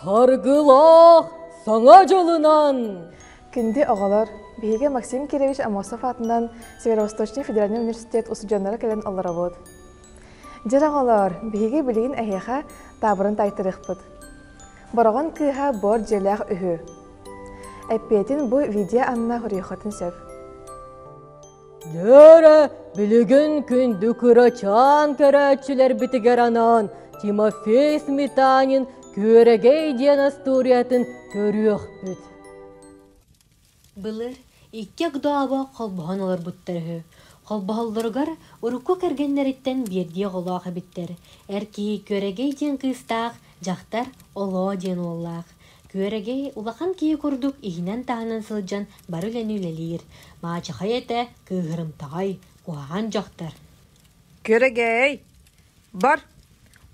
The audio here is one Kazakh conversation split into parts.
Таргылах саңа жолынан. Күнде оғалар, биһиге Максим Киревич Амосов атынан Северо-Восточный федеральный университет усуджаннары кэлэн олларобот. Жер оғалар, биһиге билигин әйеха табырын тайтырықпыт. Борогон кыха бор желях үхі. Әппетин бу видео анна хұрыйхатын сөп. Дөрі білігін күнді күрачан көрәтшілер бітігер анан Тимофей Сметанин көрегей ден асториятын көріөх бүт. Былыр, иккек доаба қолбағаналар бұттарығы. Қолбағаларығар ұрыққа кәргенлеріттен бердей қолаға біттер. Әркей көрегей ден қыстақ, жақтар оло ден олақ. Көрегей улахан кей көрдік игінен тағынан сылжан бары ләні үлелер. Мачы қайеті күйірім тағай, қуаған жақтар. Көрегей, бар,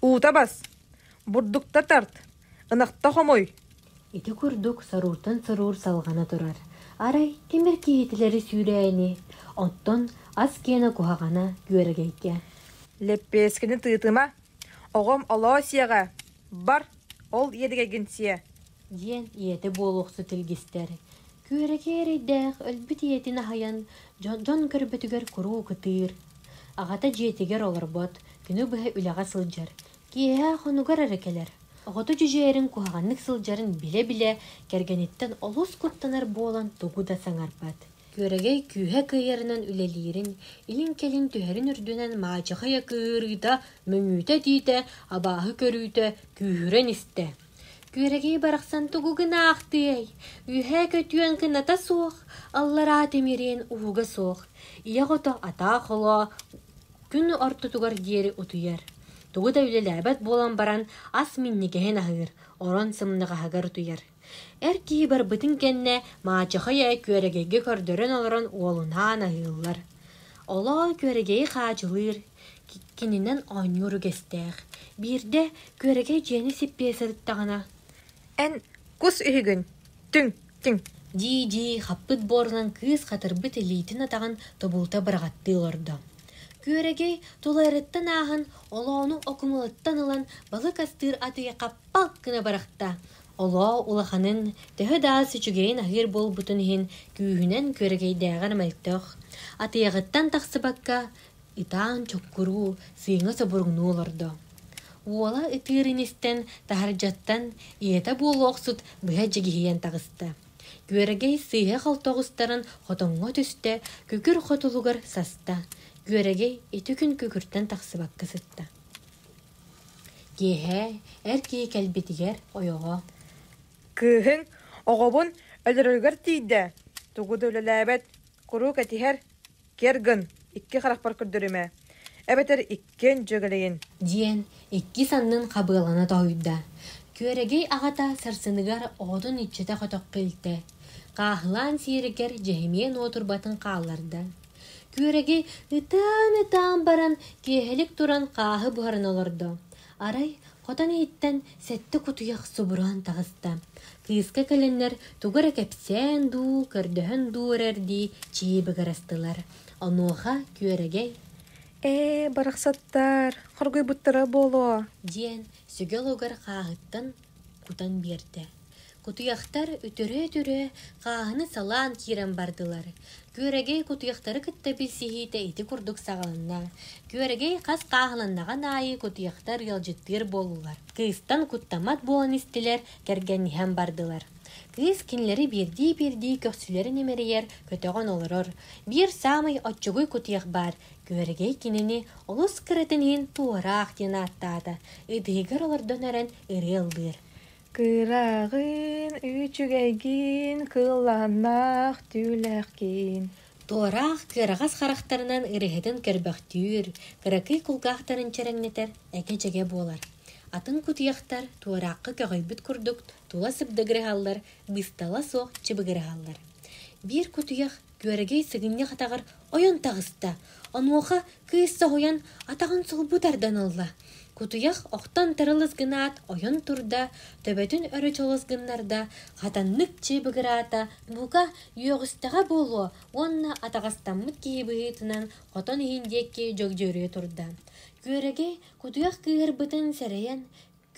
уыта бас, бұрдықта тарт, ынақта қомой. Ити көрдік саруртан сарур салғана тұрар. Арай, темір кейтілері сүйрәйіне. Оттон аз кені қуағана көрегейке. Леппескені тыытыма, оғым оло сияға, бар, ол едігеген сия. Ден еті болуқсы тілгістер. Көрегейрейдәқ өлбіт етіні хаян, жон көрбітігер құру күтір. Ағата жетігер олар бот, күні бұхы үліға сылжар. Кея қонуғар әрекелер. Оғыты жүжерін қуағанлық сылжарын біле-біле кергенеттен олыс құттанар болан тұғу да саңарпат. Көрегей күйе күйерінен үлелерін, илін келін түхерін үрдінен мағачықая күйіріда мөңүйті дейті, абағы көрүйті күйірен істі. Көрегей барақсан тұғығына ақтый, үйе көтүйен қыната соқ, аллара темерен уға соқ. Ия ғоты ата қола, күн ортытығар дері ұтыяр. Тугу да үлеләбәт болан баран ас миннигеһен аһыыр, орон сымныга хагар туяр. Әркии бар бытын кенне маачахая көрегейге көрдөрөн олорон уолунан аһыыллар. Ола көрегей хаачылыр, кининен оңюру кестех. Бирде көрегей жени сиппесерттагана. Ән кус үхігін, түң. Ди хаппыт борынан кыз қатырбыт элитин атаган тобулта баргатты олордо. Көрегей тулайрыттан ағын, олауның окумылыттан ылан балык астыр атыға қаппал кына барақта. Олау улаханын төхі daa сүчігейін ағыр бол бұтын хин күйінен көрегей дәғар мәлттіқ. Атыяғыттан тақсы баққа итаан чоккуру сыйыңа собұрыңны оларды. Ола ытырынестен тахаржаттан иета болу оқсут бұға жегейен тағысты. Көрегей сыйға қалтоғыстарын хотонға түсті, көкір хотылығыр саста. Көрегей еті күн көкірттен тақсы баққы сытты. Кеhe, әркей кәлбетігер ойоға. Күйін оғыбын өлірілгір тейді. Тұғыды өліләбәт, құру кәтігер, кергін, икки қарақпар күрдіріме. Әбәтер иккен жөгілейін. Диен, икки саннын қабылана тауыда. Көрегей ағата сарсыныгар оғдың итчеті қотақ қылты. Қағылан сейрігер жехемен отырбатын қағыларда. Көрегей ытан баран кехелік туран қағы бұғарын олырды. Арай, қотан еттен сәтті құтuyaq сұбыран тағысты. Кыйысқа кәленлер тұғыры кәпсен ду, көрдіхін дуырерді чейбі ғарастылар. Онуға көрегей Барақсаттар, құрғый бұттыра болу. Диен сүгел оғар қағыттан құтан берді. Құтuyақтар үтірі қағыны салан кирен бардылар. Көрегей құтuyақтары күтті білсейді еті күрдік сағалына. Көрегей қас қағыланнаған айы құтuyақтар елжеттер болулар. Кыыстан құттамат болан істілер кәргеннен бардылар. Кыз кинлери берди көксүлери немерейер көтөгөн олорор. Бир самый отчугуй кутуяк бар. Көрегей кинини олус кыратынын туараак дена аттаада. Ыдыгар олордон әрен ырылдыр. Кырағын, үчүгейгин, кыланақ, түләккин. Туараак кырагас характарынан ырыхетін көрбөктүр. Кыракый кулгақтарын чәрәңнетер, әке-жеге болар. Атын кутуяқтар туарааққы көғайбіт күрдік, тула сыбдығырығалар, быстала соқ чыбығырығалар. Бір кутуяқ көрегей сығынне қатағыр ойын тағыста. Онуға күйісі ойын атағын сұлбутардан алла. Кутуяқ оқтан тарылыз гынаат ойын турда, төбетін өрі чолыз гыннарда, қатаннық чыбығырата, бұға үйоғыстаға болу, онна атағастаммыт кейбігітінен қотон ехіндекке жөг жөрі турда. Көрегей кутуяқ кыыр бытын сәрейен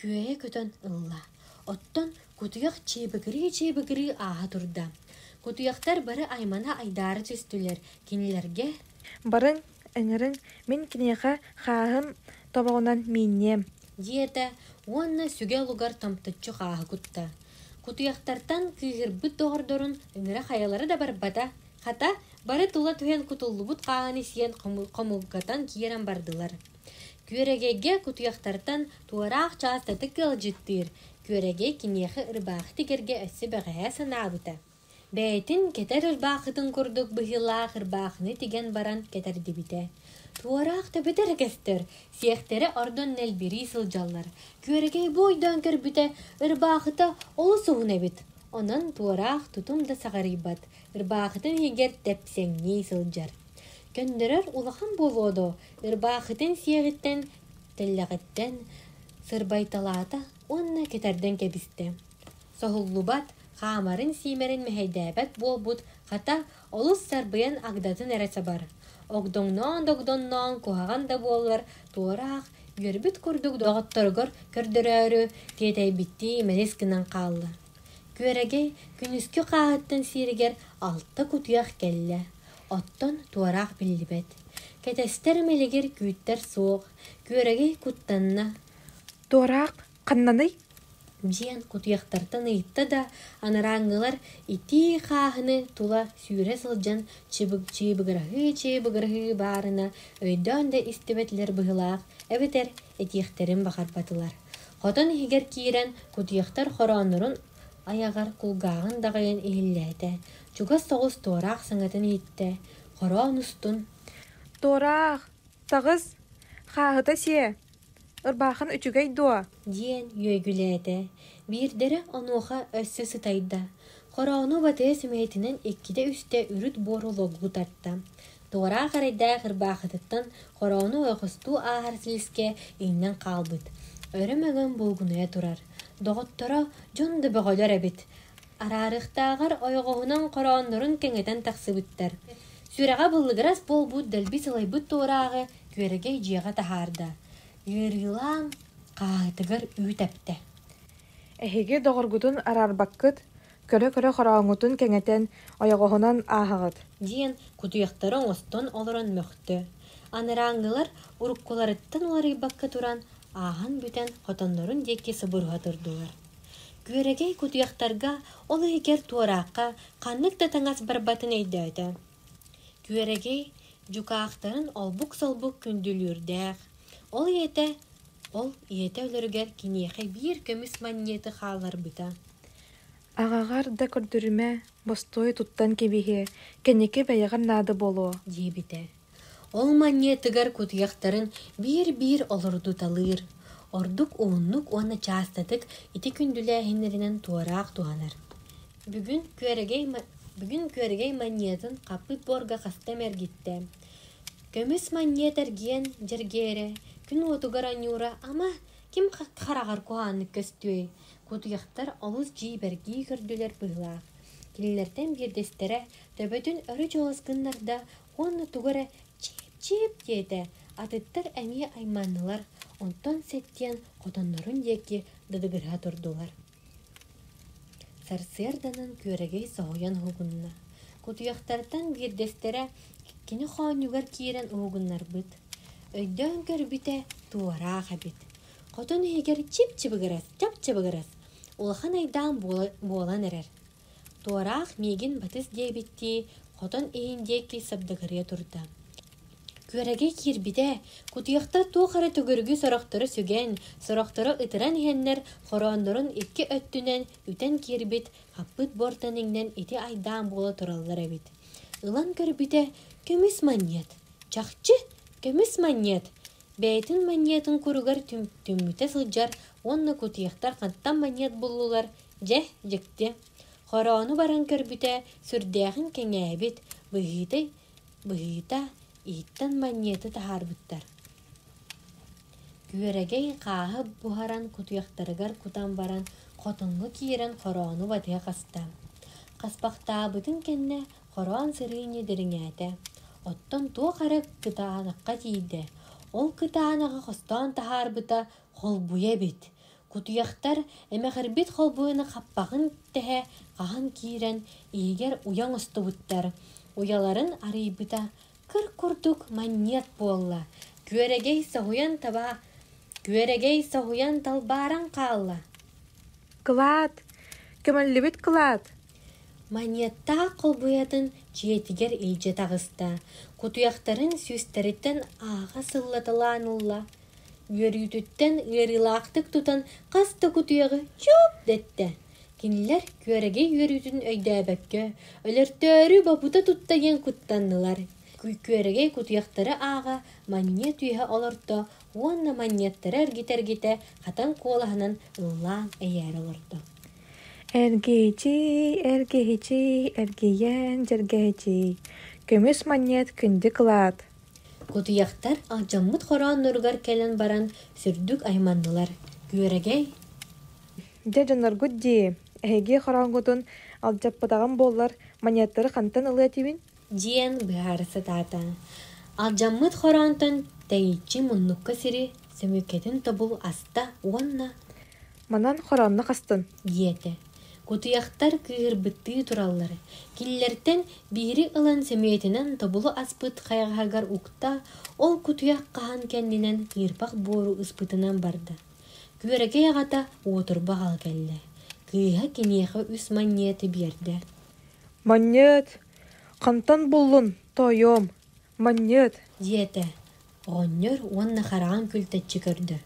күйе көтөн ылла. Оттон кутуяк чебігірі аға турда. Кутуяктар бары аймана айдары түстілер, кинилерге Барын, әңірін, мен кинеға қағын тобағынан миннем. диета, онна сүге лугар тамтычы қағы кутта. Кутуяктартан кыгырбыт доғырдорын үңірі хаялары да барбата. Хата, бары тула туен кутуллубут қағаны сиен қомулгатан киерен бардылар. Күрегеге кутуяктартан туарақ частаты кылжыттыр. Күреге кинеғі ырбағы тегерге өссі бәғая санабыта. Бәйтін кетер ырбақытын көрдік бұхилақ ырбақыны теген баран кетер дебіте. Туарақ төбетер кестер, сиектері ордон нәлбері сылжалар. Күрегей бойдан көрбіте ырбақыта олы суғын әбіт. Онын туарақ тұтым да сағарибат. Ырбақытын егер тәпсеңней сылжар. Көндірер улахан болуды. Ырбақытын сиегіттен, тәлләғіттен, сырбайталата онна кетерден кәбісті. Соғыллубат, қамарын симерін мәхейдәбәт болбут, қата олыс сарбыян агдатын әрәсі бар. Огдоңнан кухаған да болар, туарақ, görбүт көрдік доғыттырғыр көрдірәрі тетей бітті мәлескінен қалды. Көрегей күнүскү қағыттын сиригер 6 кутуяқ келі. Оттон туарақ білібет. Кетестер мелегер күйттер соқ. Көрегей куттанна. Туарақ, қаннаны? Диен кутуяқтартан ыйтты да, анараңылар ити қағыны тула сүйре сылжан чебігіргі барына өйден де истебетлер бұғылақ, әбетер этиектерін бақар батылар. Қотын егер кейрен кутуяқтар хоронырын аяғар кулгағын дағайын ehillәті. Чугас соғыз туарақ саңатын етті. Хорон ұстын. Туарақ, тағыз, қағыта сие. Ырбақын үчігей дуа. Диен йөйгіләді. Бірдері онуға өссі сытайда. Хорону батыя сүмейтінен 2-де үсте үріт бору логу тартта. Туара қарайда қырбақытыттан хорону өқысту ағар сіліске иннен қалбыт. Өрімігін бұлгуная тұрар. Доғыттыра жонды бұғылар әбіт. Арарықтағыр ойғығынан хоронырын кәңетен тақсыбыттар. Сүраға бұлығырас бол бұд дәлбі сылайбыт туарағы көріге жиға тахарда. Юрилам қағытығыр үйтәпті. Әхеге доғыргутун арарбаққыт, көрі-көрі қорауңутун кәңетен ойғығынан ағығыт. Диен кутуяқтарын остон олырын мөқті. Аныраңғылар ұрыққоларыттан олары баққы туран ағын бүтен қотонларын деке сыбырға тұрдылар. Көрегей кутуяқтарға олы егер туараққа қанық да таңас барбатын әйді өті. Көрегей жүкақтарын олбук-солбук күнділердәқ. Ол ете өліргер кинеқе бір көміс маннеті қалар бұта. Ағағар да көрдіріме бостой туттан кебеге, кәнеке бәйіғар нады болу. Дебіте. Ол маннетігер кутуяқтарын бір олырду талыр. Ордук оңнук оны частатык ити күнділәхінерінен туарақ туғанар. Бүгін көрегей маннетін қапыт борға қастамер гитті. Көміс маннетер ген жергере, күн отугар анюра, ама ким қарағар куғаны көстуй. Кутуяқтар олыз жейбергі көрділер бұғылақ. Келілерден бірдестері төбөтін өрі жоғызғынларда оны тугара чип деді. Атыттар әме айманылар, онтон сеттен қотонларын декі дыдығыра тұрдылар. Сарсырданын көрегей соғыян хугунна. Кутуяқтардан бірдестері кені қауынугар кейрен уғынлар бұд. Өйден көрбіте туарақ абит. Қотын егер чап-чабығырас. Олхан айдан болан әрер. Туарақ меген батыс дебітті, қотын eyindeki сабдығырия тұрды. Көрәге кирбіде, кутуяқтар туғары түгіргі сұрақтары сөген, сұрақтары ұтыран хеннер қоранларын 2 өттінен үтен кирбіт, қаппыт бортаныңнен еті айдан болы тұралар әбіт. Илан көрбіде көміс манет. Чақчы көміс манет. Бәйтін манетін күрігер түмміте сылжар, онны кутуяқтар қанттан манет болулар, жекті. Қораны баран көрбіде сүрдәғін кәңе әбіт, бұғыта, иттен манеті тахар бұттар. Күрегей қағы бұхаран кутуяқтарығар кутан баран қотынғы кейрен қораны батыға қаста. Қаспақта бұтын кәнне қоран сырыйне діріңәді. Оттан туа қары кытағанаққа тейді. Ол кытағанаға қостан тахар бұта қол бұя бет. Кутуяхтар эмэхэрбит холбуыны хаппағын тэһэ қахан киирен иегер уяң устубуттар. Уяларын арыйбыта кыр курдук маннет болла. Күөрэгей сахуян талбаран қалла. Кылаат, көмөллүбүт кылаат. Маньятта қолбуятын жиетигер илже тағыста. Кутуяқтарын сүстеріттен аға сыллатыланылла. Үйөрүйтіттен үйерілақтық тұтан қасты кутуяғы чоп детті. Кинилер күөрегей үйөрүйтін өйдәбәкке, өлөртөрі бабута туттайын куттаннылар. Күөрегей кутуяқтары аға маньет үйе олырды, онна маньеттары әргетергете қатан қолағынан ұллан әйер олырды. Эргейчи, эргейен, жергейчи. Көмүс маньет күнді кылаат. Кутуяқтар алжаммыт хорон нұргар кәлін баран сүрдік аймандылар. Күөрегей Жажанар гудди, эһиги хораңгутун алжаппатаган боллар маньяттары кантан ылы этибин. диен быһаарысы таата. Алжаммыт хоронтон тәйичи муннукка сири сөмүкетін тобул аста уонна Манан хоранна кастын. диете. Кутуяқтар кыырбытты тураллары. Киллерден бири ылан сөмүетінен тобулу аспыт хайгагар укта ол кутуяқ кахан кәндинен кыырпақ бору ыспытынан барды. Күөрегей агата отырбақ ал кәлле. Кыыха кенеха үс маньеті берді. Маньет, кантан буллун, тойом. Маньет. Диете. Оғоннер уонна хараған күлтәтчі көрді.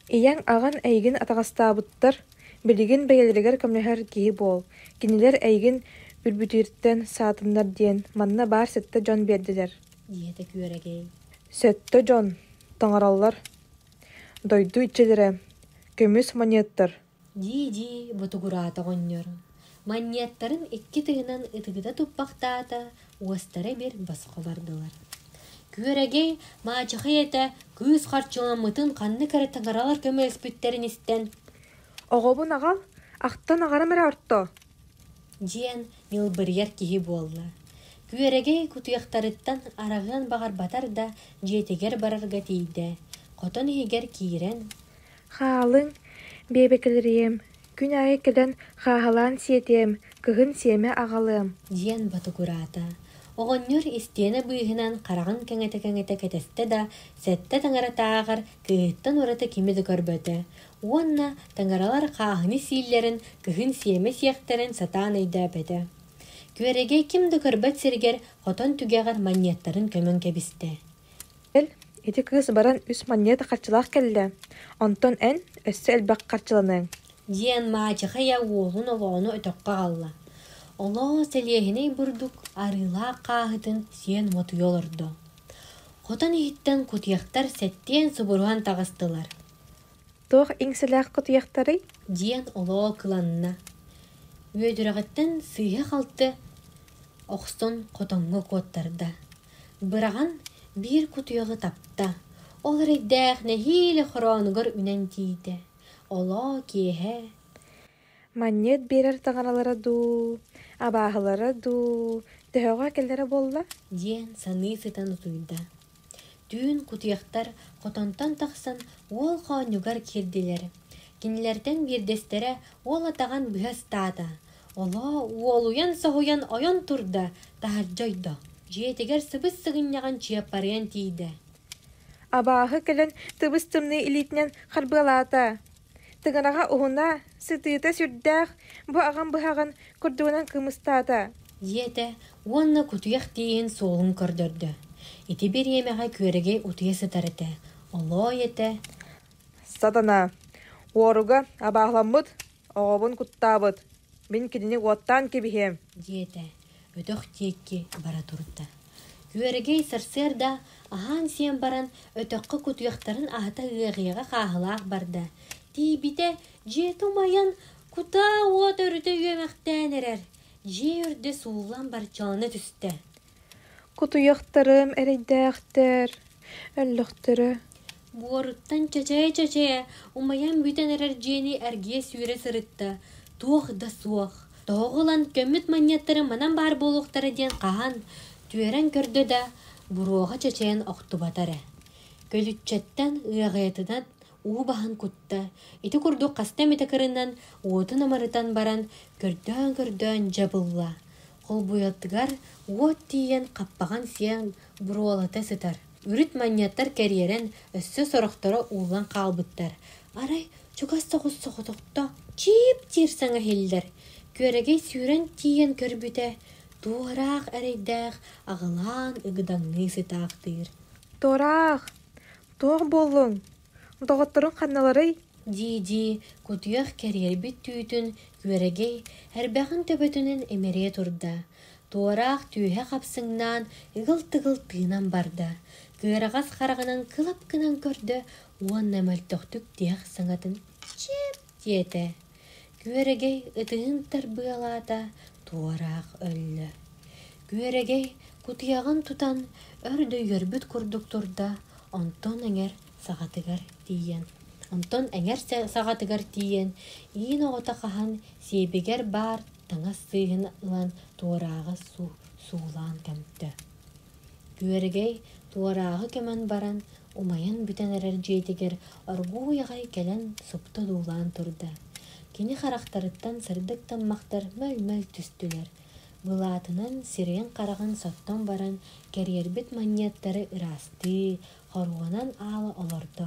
Ияң аган әйгин атагастаабыттар, билигин бәйелрегер көмнөһөр киһи бол. Кинилер әйгин үрбүтүрттен саатыннар диен манна бар сетте жон бердилер. Диете күөрегей. Сетте жон, таңараллар. Дойду ичелере, көмүс маньеттар. Ди бутугурата оғоннер. Маньеттарын икки тыгынан ытыгыта туппақтаата, уастары бер басқы бардылар. Күөрегей маачыхы ете күйіс қарчыламытын қанны кәрі таңаралар көмөліспүттерін істен. Оғобун агал, ақтан агарам эре орто. Диен милбырьер киһи болла. Күөрегей кутуяқтарыттан арағын бағар батар да жетегер барырга тейді. Қотон егер киирен. Хаалың, бебекелерием, күн айы келен хаалан сиетем, кыгын сиеме агалым. Диен батугурата. Оғоннер истиene быйһынан қарағын кәңете кетесте да, сәтте таңара тағар кыыттан ораты кимеді көрбөті. Уонна таңаралар қағыны сииллерін кыгын сиеме сияқтарын сатан өйді бәді. Күөрегей кимді көрбөт сергер хотон түгеғар маньеттарын көмін кәбісті. Эти кыз баран үс маньета қарчылақ келді. Онтон ән өссі әлбәк қарчыланың. Диен маачыға я уолун олоону өтөкка қалла. Олоо сәлиэхиней бурдук арыла қағытын сиен мотуйолордо. Хотон иттен кутуяқтар сәттен субуруан тағыстылар. Тоқ иңселәқ кутуяқтары? Диен олоо кыланна. Өйдүрәғыттен сыйы қалты оқсон қотонғы коттарда. Быраған bir кутуяғы тапта. Олар иддәқ нәхилі хоронығыр үнен тейді. Олоо кеһе. Маньет берер таңаралары ду, абағылары ду, төһөға келдері болла. Диен саны сытан утуйда. Дүүн кутуяқтар қотонтан тақсан ол қауынугар керділер. Кинилерден бирдестері ол атаған бүхәс тада. Ола уолуян сахуян ойон турда, тахаржойда. Жетегер сыбыс сығыннаған чияпарыян тейді. Абағы келен тыбыстымны илитнен харбылата. Тыганаға уғына сытыйта сүрдәқ, бұ ағам бұхаған күрдуынан кымыстата. Ете, онна кутуяқ дейін солын көрдірді. Ити бір емеға көріге утуя сытарыты. Оло ете. Сатана, оруға абағламбыд, оғабын құттабыд. Мен кедіне оттан кебіхем. Ете, өтіқ текке бара тұрды. Көріге сырсырда, ахан сен баран өтіққы кутуяқтарын ағыта ғиға қағылақ барды. Тибите жеті майан кута от өрді өміқтен әрер. Же үрді суылан барчаланы түсті. Кутуяқтарым әрейдәқтер, өліқтірі. Буоруттан чачая, умаян бүтен әрер жені әрге сүйре сырытты. Туох да суох. Тоғылан көміт маньяттары манан бар болуқтары ден қаған түйерен көрді да буруға чачаян оқты батары. Көлітчеттен ұяғайтыдан уу бахан кутта. Ити курдук кастам итакырынан уотун амарытан баран көрдөөн жабылла. Кол буяттыгар уот тиен каппаган сиен буруолата сытар. Үрүт маньяттар кәрьерен өссө сорохторо уулан калбыттар. Арай чугаста куссохотокто чип тирсаңа хилдер. Көрегей сүүрен тиен көрбүтэ. Туораах әрейдәқ ағылан ұғыдаңны сытақтыр. Тораах, тоқ болың. Тоғыттырын қанналары? Ди, күтіяқ кәрербет түйітін көрегей әрбәғін төбетінің емере тұрда. Туораақ түйе қапсыңнан ұғыл-тығыл тыынан барды. Көрағас қарағынан қылап кынан көрді, оған нәмәлтіқтік деяқ саңатын чеп деді. Көрегей ұтығын тарбыалата туораақ өлі. Көрегей күтіяғын тұтан өрді өрбіт күрдік тұрда, онтон әңер сағатығар дейін. Онтон әңер сағатығар дейін, ең оғыта қахан себегер бар таңа сыйын ұлан туорағы суылан кәмті. Көрегей туорағы кәмін баран, умайын бүтін әрер жейдігер аргу яғай кәлін сұпты дулан тұрда. Кені қарақтарыттан сырдық таммақтар мәл-мәл түстілер. Бұлатынан сирен қараған соттан баран кәрербет маньяттары ырасты, қоруғанан алы олырды.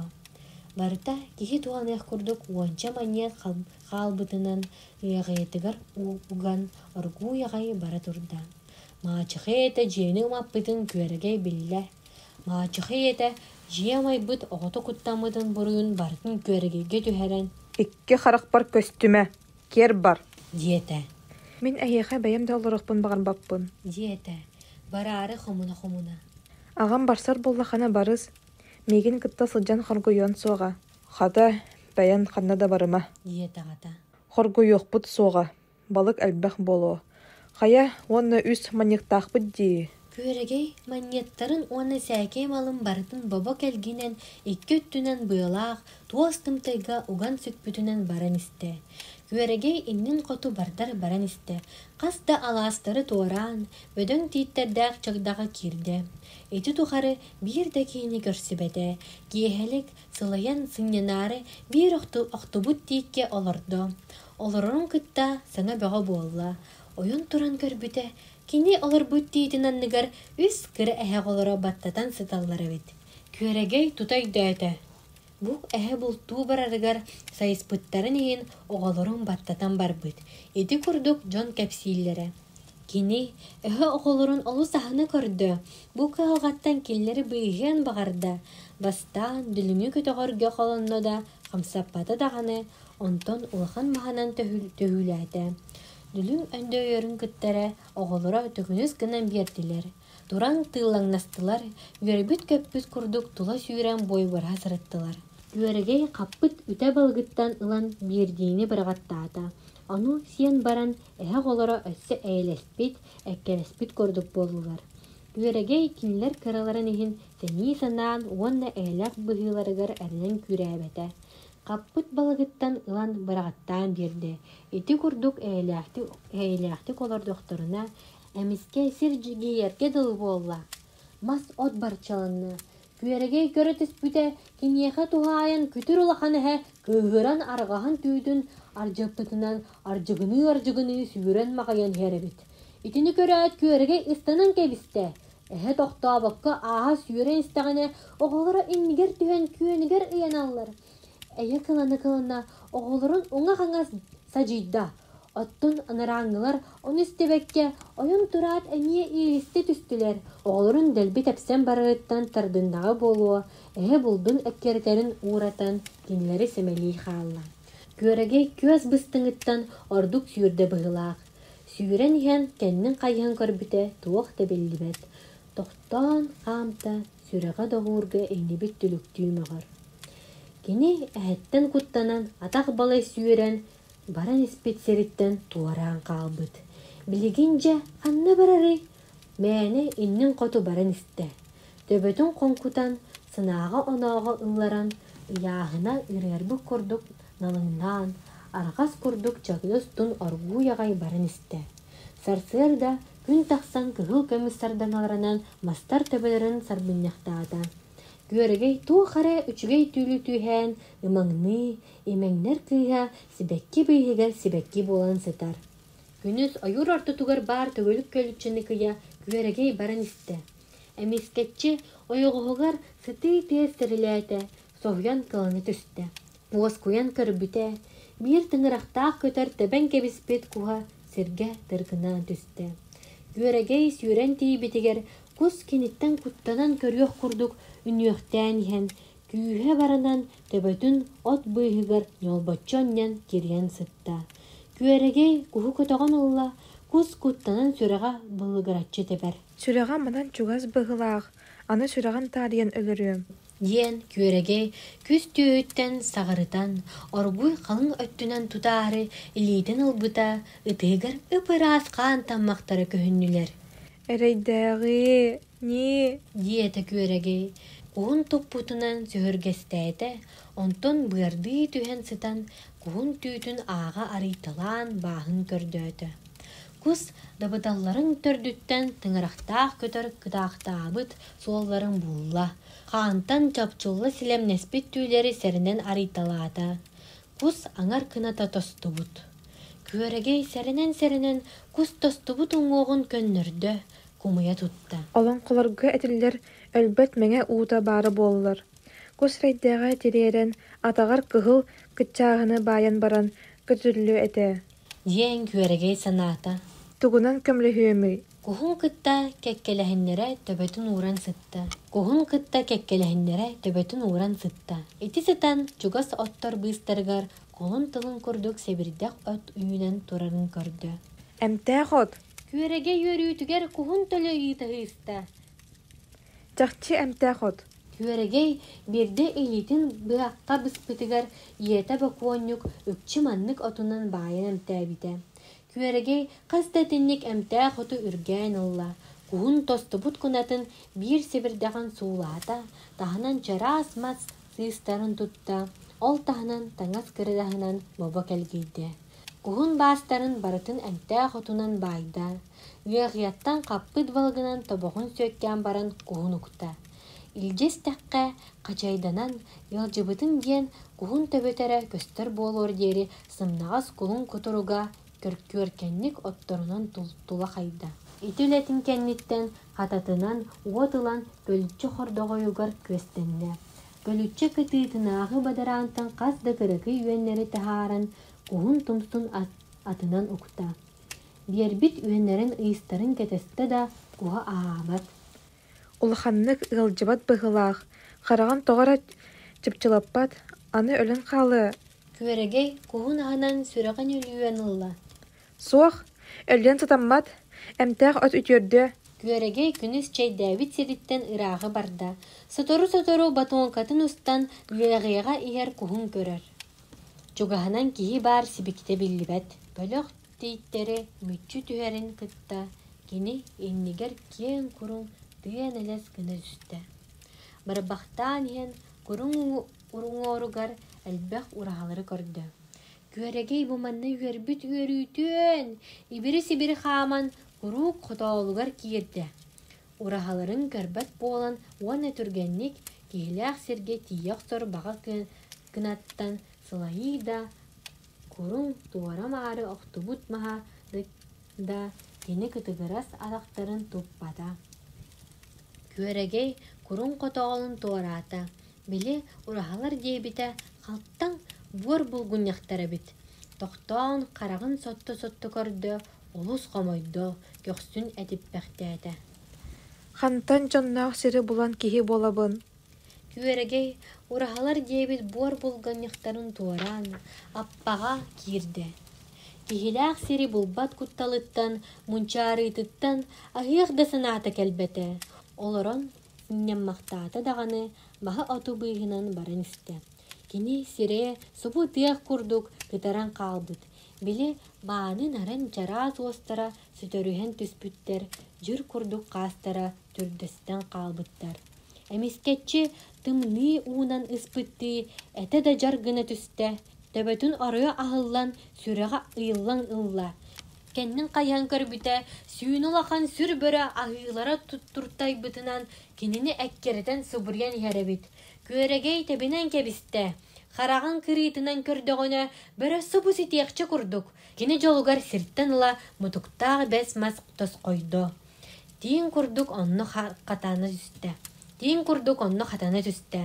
Барыта кехи туғанық күрдік уанча маньят қалбытынан ұяғайтығар уған оргу яғай бара тұрда. Мағачықы еті жені ұмаппытын көрігей білі. Мағачықы еті жиямай бұт оғыты құттамыдың бұрыын бартын көрігейге түхәрен. Икке қарақ бар көстіме, кер бар. Диеті. Мен әйеға бәйім де олырықпын бағын баппын. Диеті. Барары хомуна. Ағам барсар болла қана барыз. Меген кытта сылжан қоргойон соға. Қада бәйін қанна да барыма. Диеті ғата. Қоргойоқ бұд соға. Балық әлбәқ болу. Қая оны үс маньяктақ бұд дейі. Көрегей маньяттарын оны сәкей малын бартын баба кәлгінен икке өттінен бұйылақ, туастым тайға уған сөкпүтінен баран істе. Көрегей иннен қоту бардар баран істе. Қаста аластары туаран, өдің тиіттердәқ чағдаға кирді. Эти тухары бір де кейіні көрсібеді. Кейхелік сылаян сынненары бір оқтубут тиікке олырды. Олырын күтта саңа бөға болла. Ойын туран көрбіті. Кини олар бұт дейтін анныгар үс кірі әхе қолыра баттатан сыталлары бет. Көрегей тутай дөйті. Бұқ әхе бұл ту барарыгар сайыс бұттарын ең оғалырын баттатан бар бұт. Еті күрдік жон кәпсейлері. Кини әхе оғалырын олу саханы көрді. Бұқ әғаттан келлері бұйген бағарды. Бастан дүліңі көтіғырге қолынны да қамсаппаты дағаны онтон ұлған мағанан төхіләді. Дүлің өндө өрін күттәрі оғылыра түгініз гынан берділер. Туран тылаңнастылар, өрбіт көппіт күрдік тула сүйрен бой бұра сырыттылар. Өрігей қаппыт үті балғыттан ылан бердейіні бірғаттады. Ону сен баран әғ олыра өссі әйлеспет, әккелеспет күрдік болулар. Өрігей кинлер кыраларын ехін сәні санаан онна әйләқ бұғыларығар әрінен күрәбеті. Қаппыт балығыттан ылан бірағаттан берді. Еті күрдік әйләқті колар доқторына әміске сір жіге ерке дылы болла. Мас от барчалынны. Күерегей көрі түспіте кенеға туғайын күтір ұлақаны хә көгіран арғахан түйдің аржыптытынан аржығыны сүйірен мағайын хәребет. Итіні көрәт күерегей ұстанын кәбісті. Әхе тоқта баққа аға сүйірен істағаны оғылыра иннігер түйен күйенігер ұян алылар. Әйе кылана оғылырын оңа қаңас сажидда. Оттun анараңылар он істебекке ойын тұрат әмие иесте түстілер. Оғылырын дәлбі тәпсен барырыттан тардындағы болуы, әйе бұлдың әккертерін уратан кенлері семәлей қағалла. Көрегей көз бұстыңыттан ордық сүйірді бұғылақ. Сүйірен ен кәннің қайын көрбіте туық тәбелі бәд. Тоқтан қамта сүріға доғырғы әйнебет түліктүйім ағыр. Кені әттен құттанан атақ балай сүйірен баран іспетсеріттен туаран қалбыт. Білігінже қанна барары, мәне иннің қоту баран істі. Төбетін қонқутан сынаға онаға ұлларан, ұяғына үрербі көрдік налыңнан, арғас көрдік чағылыс тұн оргу яғай баран істі. Сарсырда күн тақсан кығыл көмістардан аларанан мастар төбелерін сарбыннақтады. Күөрэгэй туу хара үчүгэй түүлү түйhän ымаңны, эмеңнер кыыһа сибекки быйһыгар сибекки буолан сытар. Күнүс ойур ортутугар бар төгөлүк көлүччүнү кыя күөрэгэй баран истэ. Эмискетчи ойоғуғар сытый тез сіріләті, соғян кыланы түсті. Оғыз куян көрбіте, бір тыңырақтақ көтір төбен кебіспет куға сірге тырғына түсті. Күөрэгэй сүйрен тейбетігер, құс кенеттен құттанан көріоқ құрдық үнүйіқтен ен, күйе баранан төбөтін от бұйығыр нолбатчоннен керген сытта. Күөрэгэй куһу көтоған олла, құс құттанан сүріға бұлығыратчы тепер. Сүрәға манан чугас быһылаах, аны сүрәган тарыян өлөрүм. Диэн күөрэгэй күс түйөттен сағырытан, оргуй қалың өттүнен тутаары илиитен ылбыта, ытыгар ыпыраасқаан таммақтары көһүннүлер. Эрейдääги, ни? Диэtä күөрэгэй куһун туппутунан сөһөргэстээте, онтон быарды түһэн сытан куһун түүтүн ааға арыйталаан бааһын көрдөөтө. Кус дабыталларын төрдүттен тыңырақтаах көтөр кытаахтаабыт суолларын булла. Хаантан чапчулла силемнеспит түүлери сәрінен арыйталаата. Кус аңар кыната тостубут. Күөрэгэй сәрінен кус тостубут уңоғын көннөрдө, кумуя тутта. Олон қоларга этиллер өлбөт меңе uuta бары боллар. Кус рейдээға тириэрен атагар кыһыл кытчааһыны бааyan баран көтүрлү эте. Диэн күөрэгэй санаата. Тугунан көмлөһүөмүй. Куһун кытта кеккелэһиннере төбөтүн ууран сытта. Куһун кытта кеккелэһиннере төбөтүн ууран сытта. Ити сытан чугас оттор быыстаргар колун тылын курдук себирдэх от үйүнен турарын көрдө. Эмтээ хот. Күөрэгэй үөрүүтүгер куһун төлө ыйытыһыыста. Чахчы эмтээ хот. Күөрэгэй бирде илитин быакка быспытыгар иэtä бакуоннук үкчи маннык отунан бааyan эмтээбите. Күөрэгэй каста тинник эмтээ хоту үргээн ылла. Куһун тостубут кунатын бир себирдэган суулаата, таһынан чараас мас сыыстарын тутта, ол таһынан таңас кырыдаһынан боба келгийде. Куһун баастарын барытын эмтээ хотунан байда. Үөҕүйаттан каппыт балгынан тобоҕун сөккään баран куһун укта. Илжес тәккә качайданан ялжыбытын диэн куһун төбөтәрэ көстөр буолуор диэри сымнагас кулун кутуруга көркүөркенник отторунан тула хайда. Итүлетин кенниттен хататынан уотылан көлүччү хордоҕойугар көстенне. Көлүччү кытыытынаагы бадараантан кас да кыракы үөннери тахааран куһун тумсун атынан укта. Биэрбит үөннерин ыйыстарын кетесте да куһа аабат. Улаханнык ылжыбат быһылаах, хараган тоҕора чыпчылаппат, аны өлөн хаалы. Күөрэгэй куһун аһынан сүрэҕин үлүүэн ылла. Суох, өлөн сатаммат, эмтээх от үтүөрдө. Күөрэгэй күнүс чэйдээбит сириттен ыраагы барда. Сотору батуонкатын устан үөҕэйэҕэ иһэр куһун көрөр. Чугаһынан киһи баар сибикте биллибэт. Бөлөх тейттери мүччү түһэрин кытта, кини иннигер киэн курун тыан элес кыны үстэ. Барбахтаан иһэн курун уруңоругар элбэх ураһалары көрдө. Күөрэгэй буманна үөрбүт үөрүүтүөн, ибири-сибири хааман курук хотоолугар киирдэ. Ураһаларын көрбөт буолан уонна түргэнник киһилээх сиргэ тиийэх сор баҕа кынаттан сылайыыда курун туора маары охтубут маһа да кини кытыгырас алактарын туппата. Күөрэгэй курун хотоолун туораата. Били ураһалар диэбитэ халттан буор булгунньахтара бит. Тохтоон карагын сотто көрдө, олус хомойдо, көхсүн этиппэхтээте. Хантан дьонноох сири булан киһи болабын. Күөрэгэй ураһалар диэбит буор булганньахтарын туораан аппаҕа киирдэ. Киһилээх сири булбат кутталыттан, мунчаарыытыттан аһыах да санаата кэлбэтэ. Олорон синняммахтаата даҕаны маһы оту быыһынан баран истэ. Кини сирээ субу тыах курдук кытаран хаалбыт. Били бааны наран чараас уостара сүтөрүһэн түспүттер, жүр курдук хаастара түрдөстен хаалбыттар. Эмискетчи тымны уунан ыспытты, эте да жаргына түстэ. Төбөтүн оройо аһыллан сүрэҕэ ыйыллан ылла. Кеннин кайан көрбүтэ, сүйүн улахан сүр бөрө агыылара туттуртай бытынан кинини эккеритен субурьян иһэребит. Күөрэгей тебинен кебисте. Хараган кырыытынан көрдөгөнө бөрө субу ситиекче курдук. Кини жолугар сирттен ыла мутуктаах бес мас тос койдо. Тиин курдук онно катаны түстэ.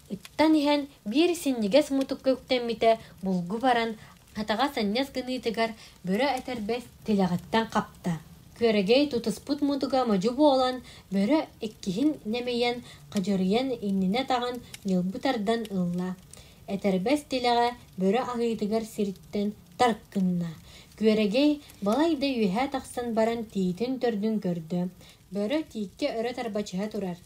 Иттан иһэн биир синнигес мутук көктеммите булгу баран атаға санняс гыныытыгар бөрө этербес тилягаттан капта. Күөрэгей тутуспут мутуга мажу буолан бөрө эккиһин немейен кажырыйан иннине таган ньылбутардан ылла. Этербес тилага бөрө агыйтыгар сириттен тарккынна. Күөрэгей балайда үйһэ тахсан баран тиитин төрдүн көрдө. Бөрө тиикке өрө тарбачыһа турар.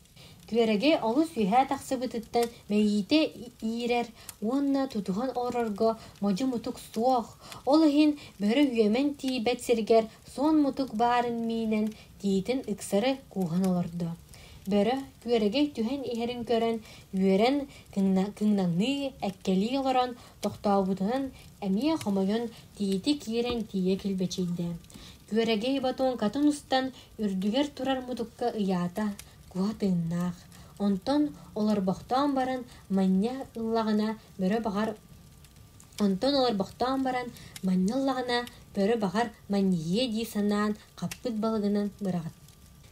Күөрэгей олус үйһэ тахсыбытыттан мэйите иирер, уонна тутухан орорго можу мутук суох. Ол иһин бөрө үйөмен тиибет сиргер сон мутук баарын миинен тиитин ыксары куухан олордо. Бөрө күөрэгей түһэн иһэрин көрөн үөрен кыңнаңны эккели олорон тохтообутунан эмиэ хомойон тиити киирен тие килбечийде. Күөрэгей батон катын устан үрдүгер турар мутукка ыяата куатыыннаах. Онтон олорбохтоон баран манья ыллагана бөрө багар маньйие дии санаан каппыт балыгынан бырагат.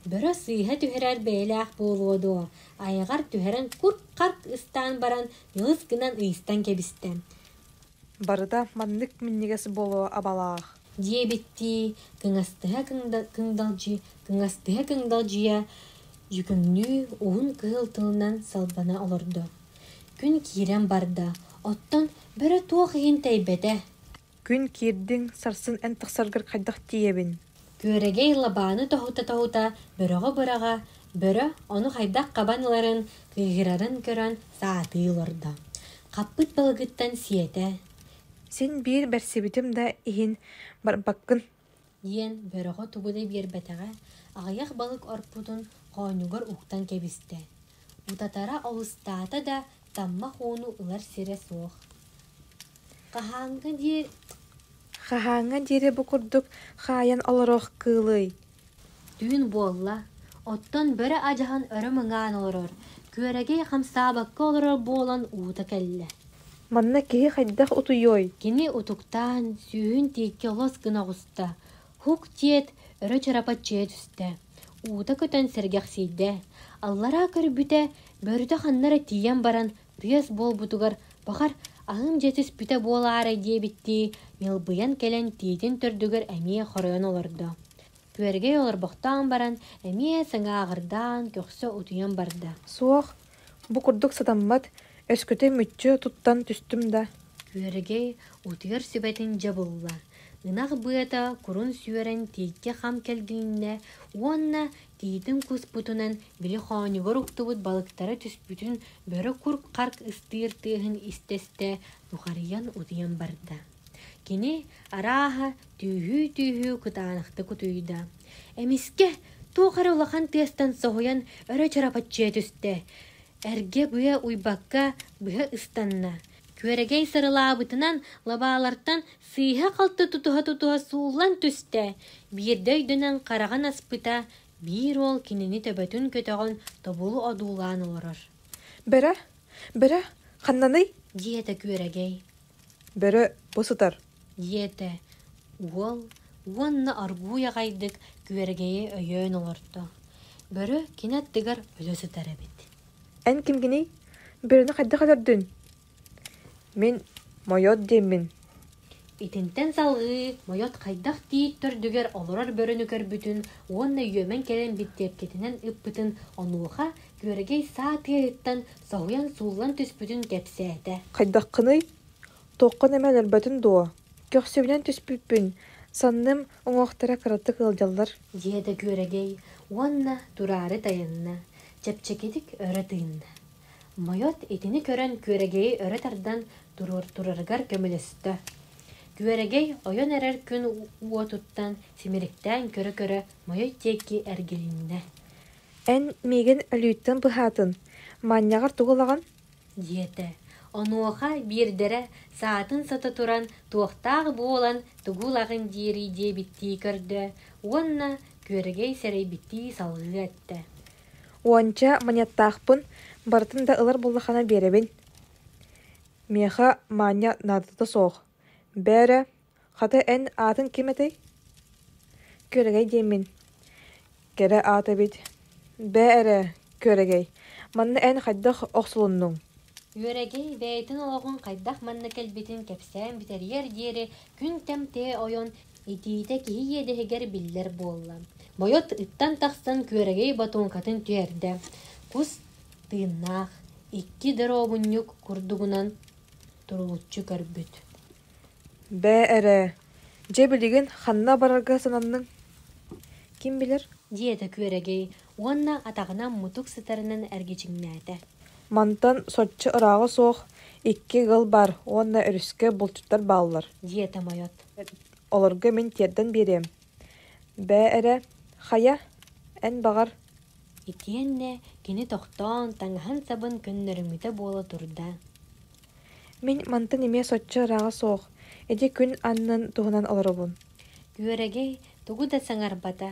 Бөрө сыыһа түһэрэр бэйэлээх буолуоду. Айыгар түһэрэн курк-карк ыстаан баран ылыс гынан ыйыстан кебисте. Барыда маннык миннигес боло абалаах. Диэбитти кыҥастыһа кыңдалжыя жүкүңнүү уун кыһыл салбана олордо. Күн киирен барда, оттон бөрө туох иһин тэйбэте. Күн киирдиң сарсын эн тахсаргар хайдах тиебин. Күөрэгей лабааны тоһута бөрөгө бырага, бөрө ону хайдах кабаныларын кыыгырарын көрөн саатыылордо. Каппыт балыгыттан сиэте. Сен биир бэрсибитим да иһин барбаккын. Диэн бөрөгө тугудай биэрбэтэҕэ, аҕыйах балык орпутун хоонугар ухтан кебисте. Утатара олустаата да тамма хоону ылар сире суох. Хаһааҥҥа диэри букурдук хаайан олорох кыылый. Түүн буолла, оттон бөрө ажахан өрө мыңаан олорор, күөрэгей хамсаабакка олорор буолан уута кэллэ. Манна киһи хайдах утуйой. Кини утуктаан сүүһүн тиикке олос гына густа. Хук тиет өрө чарапат чие түсте. Уута көтөн сэргэх сийдэ. Аллара көрбүтэ бөрүтэ ханнара тиийэн баран тыас болбутугар бахар аһым жетис бүтэ буолаары диэбитти мылбыйан келен тиитин төрдүгөр эмиэ хоройон олордо. Күөрэгей олорбохтоон баран эмиэ сыңаагырдаан көхсө утуйан барда. Суох, букурдук сатаммат өскөтө мүччө туттан түстүм да. Күөрэгей утуйар сүбэтин жабылла. Ынах быата курун сүйөрен тиикке хам келгинне, уонна тиитин куспутунан били хоонугар уктубут балыктары түспүтүн бөрө курк-карк ыстыыр тыыһын истесте тухарыян утуян барда. Кини арааха түүһүү кытаанахты кутуйда. Эмиске туохары улахан тыастан соһуян өрө чарапатчыа түсте. Эрге быа уйбакка быа ыстанна. Күөрэгей сырылаабытынан лабаалартан сыыһа қалты тутуха суулан түсте. Биирдэ өйдөнөн караган аспыта биир ол кинини төбөтүн көтөгөн тобулу одуулаан олорор. Бөрө, ханнаный? Диэте күөрэгей. Бөрө, босутар. Диэте. Уол, уонна аргууя гайдык күөрэгейи өйөөн олордо. Бөрө кинаттыгар өлөсүтар эбит. Эн кимгини? Бөрөнө хайдах олордун. Мен мойот деммин. Итинтен салгы, мойот хайдах тиит төрдүгер олорор бөрөнү көрбүтүн, уонна үйөмен келен биттепкетинен ыппытын онууха күөрэгей саатыйыттан соһуян суулан түспүтүн кепсээте. Хайдах кыный? Тоққан эмелер бөтін дуо. Көхсөбүнен түспүппүн. Санным оңоохтара кыраты кылдаллар. Диэте күөрэгей, уонна турары таянна, чепчекетик өрө тыынна. Мойот итини көрөн күөрэгейи өрө тардан тураргар көмөлөстө. Күөрэгей ойон эрер күн уотуттан симириктään көрө мойот тиекки эргилинне. Эн меген өлүйттен быхатын. Маньягар тугулаган? Диэте, Онуоха бирдере саатын сата туран туохтаах буолан тугулагын диери дие битти көрдө. Уонна күөрэгей сэрей битти салгы этте. Уанча маньяттаахпын бартын да ылар буллахана беребин. Меха маня надыта соох. Бәрі, хаты ән атын кеметей? Көрегей деймін. Кере аты бит. Бәрі, көрегей. Манны ән қайдақ оқсылынның. Күөрэгей бәйтін оғын қайдақ манны кәлбетін кәпсән битерьер диери күн тәмте ойон итиите кихи едегер биллер болла. Бойот ыттан тақсан күөрэгей батуын катын түйерді. Кус тыыннаах, икки дыробуннюк курдугунан турулуччу көрбүт. Бәрі, же білігін ханна барарға сананның. Ким білер? Диэtä күөрэгей, уонна атағынан мутук сытарынан әргечиңнээте. Мантан сотчы ырағы соох, икки гыл бар, онна өріске бұлчыттар балылар. Диэtä майот. Оларға мен терден берем. Бәрі, хая, ән бағар. Итиэнне кини тохтоон таңахан сабын көннөрүмүтэ буола турда. Мен мантан еме сотчы ырағы соох, эде күн аннын туғынан оларыбын. Күөрэгей тугу да саңарбата.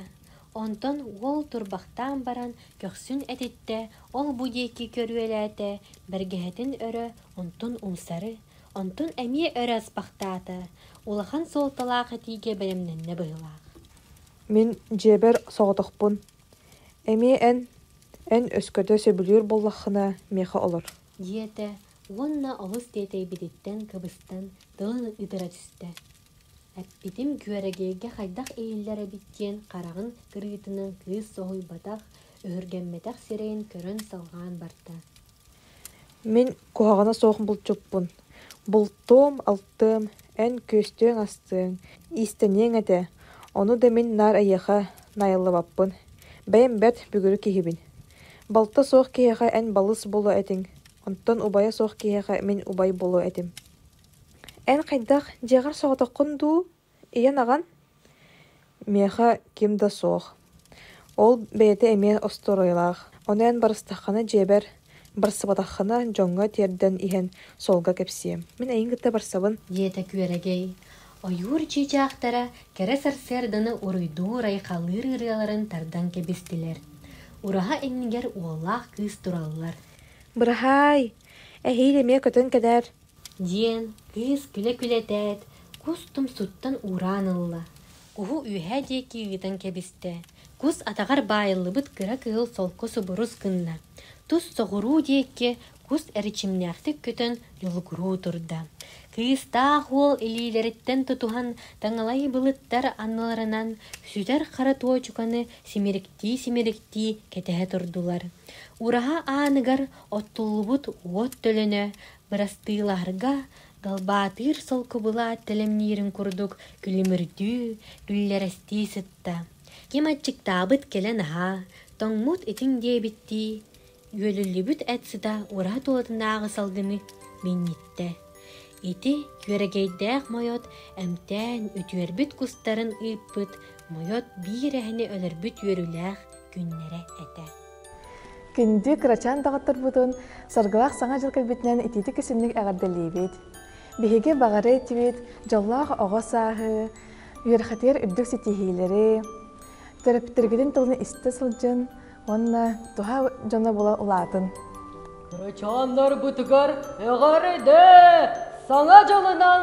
Онтон ол турбахтаан баран көхсүн этитте, ол будейки көрүөлээте, бергеһетин өрө, онтон умсары, онтон эмие өрө аспахтаата, улахан солталаах этиге белемненне быһылаах. Мен жебер соғытықпын. Эме ән өскөтө сөбүлүр боллахына меха олар. Диэtä уонна олус тиэтей бидиттен кыбыстан тылын ытыра түсті. Әппитим күөрэгейге хайдах эйиллер эбиттен қарағын кырыытынан кыыс соһуй батах, өһүргэмметах сирейин көрөн салгаан барта. Мен куһаҕана соохун булчуппун. Бултуум алтым, ән көстөң астыың, истенең эте. Ону да мен нар айыха найыллыбаппын. Бәйім бәт бүгүрү киһибин. Балта соох киһиха ән балыс болу этиң. Онтон убая соох киһиха мен убай болу этим. Ән хайдах жегар соҕотоккун дуу, ийен аган. Меха ким да соох. Ол бэйэте эме осторойлаах. Оны ән барыстаххана жебер, барсыбатаххана жоңга терден иһэн солга кепсием. Мен эйин гытта барсабын. Диэtä күөрэгей, ойуур чиичаахтара кэрэ сарсерданы уруйдуу райхалыыр ырыаларын тардан кебистилер. Ураха эннигер уоллаах кыыс тураллар. Бырахай, эһиил эме көтөн кэдэр. Диэн кыыс күлэ-күлэтээт, кус тумсуттан ураанылла. Куһу үһэ диэки ыытан кэбисте. Кус атагар баайыллыбыт кыра кыыл солкосу бурус кынна. Тус соҕуруу диэкке кус эричимнээхтик көтөн юлугуруу турда. Кыыстаах уол илиилериттен тутухан таңалай былыттар анналарынан сүтер хара туочуканы симирикти кетеһе турдулар. Ураха aanыгар оттуллубут уот төлөнө бырастыыларга галбаатыыр солкубула телемниирин курдук күлүмүрдүү күллерести сытта. Кематчыктаабыт келен аха, тоңмут итиң диэбитти, үөлүллүбүт этсыта ура туотунаагы салгыны миннитте. Ити күөрэгейдээх мойот эмтэн үтүөрбүт кустарын ыыппыт, мойот биирэһини өлөрбүт үөрүлээх күннере эте. Күнді кырачан дағыттыр бұдын, саргылақ саңа жыл кәлбетінен итеті кесімнік әғарделейбет. Беге бағары етібет, жаллағы оға сағы, үйерхатер үрдік сетихейлері, төріптіргеден тылыны істі сылжын, онна туға жона бола ұлатын. Кырачандар бұтығар әғар еді, саңа жолынан!